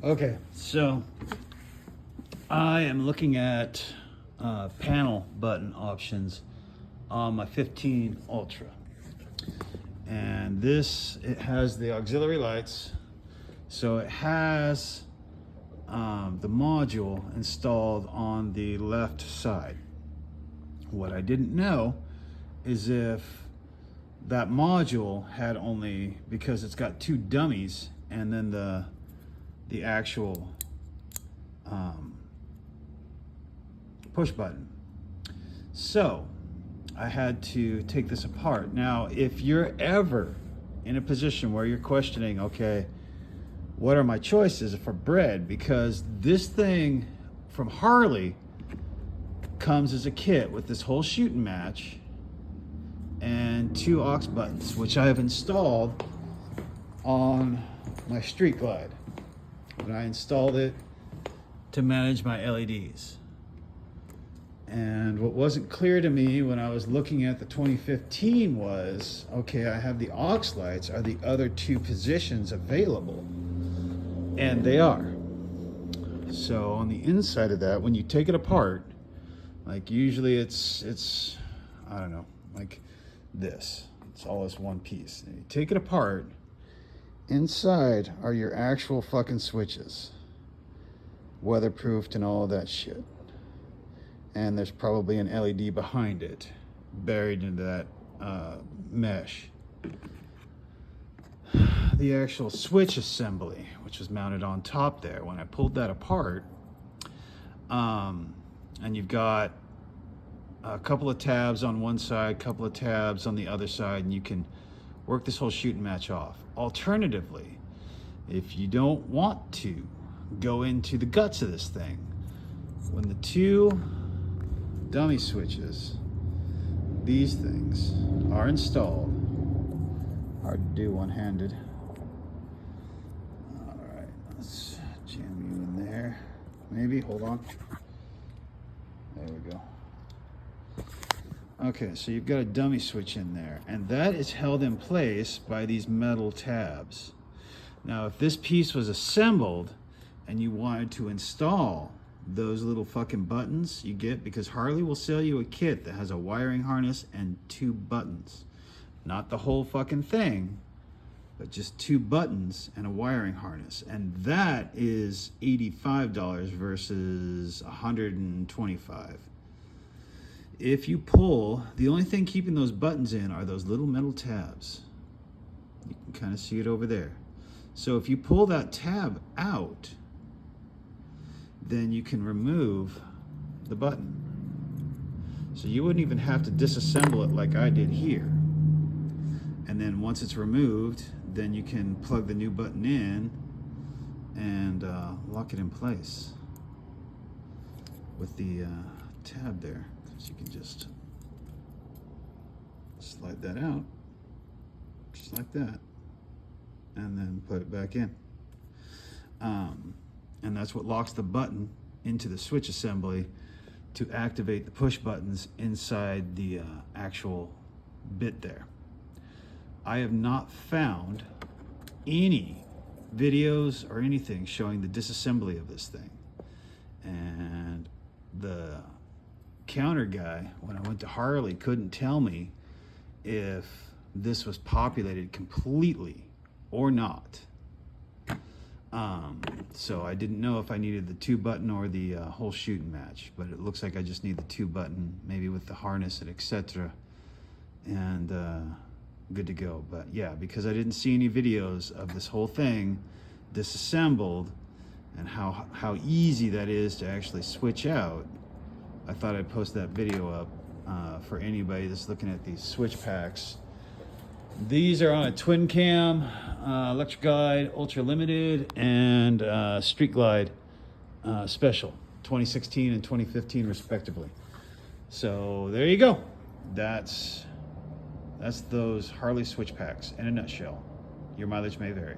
Okay, so I am looking at panel button options on my 15 Ultra. And this, it has the auxiliary lights. So it has the module installed on the left side. What I didn't know is if that module had only, because it's got two dummies and then the actual push button. So I had to take this apart. Now, if you're ever in a position where you're questioning, okay, what are my choices for bread? Because this thing from Harley comes as a kit with this whole shooting match and two aux buttons, which I have installed on my Street Glide. When I installed it to manage my LEDs. And what wasn't clear to me when I was looking at the 2015 was, okay, I have the aux lights. Are the other two positions available? And they are. So on the inside of that, when you take it apart, like usually it's I don't know, like this. It's all this one piece. And you take it apart, inside are your actual fucking switches. Weatherproofed and all that shit. And there's probably an LED behind it, buried into that mesh. The actual switch assembly, which was mounted on top there, when I pulled that apart, and you've got a couple of tabs on one side, couple of tabs on the other side, and you can work this whole shooting match off. Alternatively, if you don't want to go into the guts of this thing, when the two dummy switches, these things are installed, hard to do one-handed. All right, let's jam you in there. Maybe, hold on. There we go. Okay, so you've got a dummy switch in there, and that is held in place by these metal tabs. Now, if this piece was assembled and you wanted to install those little fucking buttons you get, because Harley will sell you a kit that has a wiring harness and two buttons. Not the whole fucking thing, but just two buttons and a wiring harness. And that is $85 versus $125. If you pull, the only thing keeping those buttons in are those little metal tabs. You can kind of see it over there. So if you pull that tab out, then you can remove the button. So you wouldn't even have to disassemble it like I did here. And then once it's removed, then you can plug the new button in and lock it in place with the tab there. So you can just slide that out, just like that, and then put it back in. And that's what locks the button into the switch assembly to activate the push buttons inside the actual bit there. I have not found any videos or anything showing the disassembly of this thing. And the counter guy, when I went to Harley, couldn't tell me if this was populated completely or not. So I didn't know if I needed the two button or the whole shooting match, but it looks like I just need the two button, maybe with the harness and etc. And good to go. But yeah, because I didn't see any videos of this whole thing disassembled and how easy that is to actually switch out, I thought I'd post that video up for anybody that's looking at these switch packs. These are on a twin cam, Electric Glide Ultra Limited, and Street Glide Special, 2016 and 2015 respectively. So there you go. That's those Harley switch packs in a nutshell. Your mileage may vary.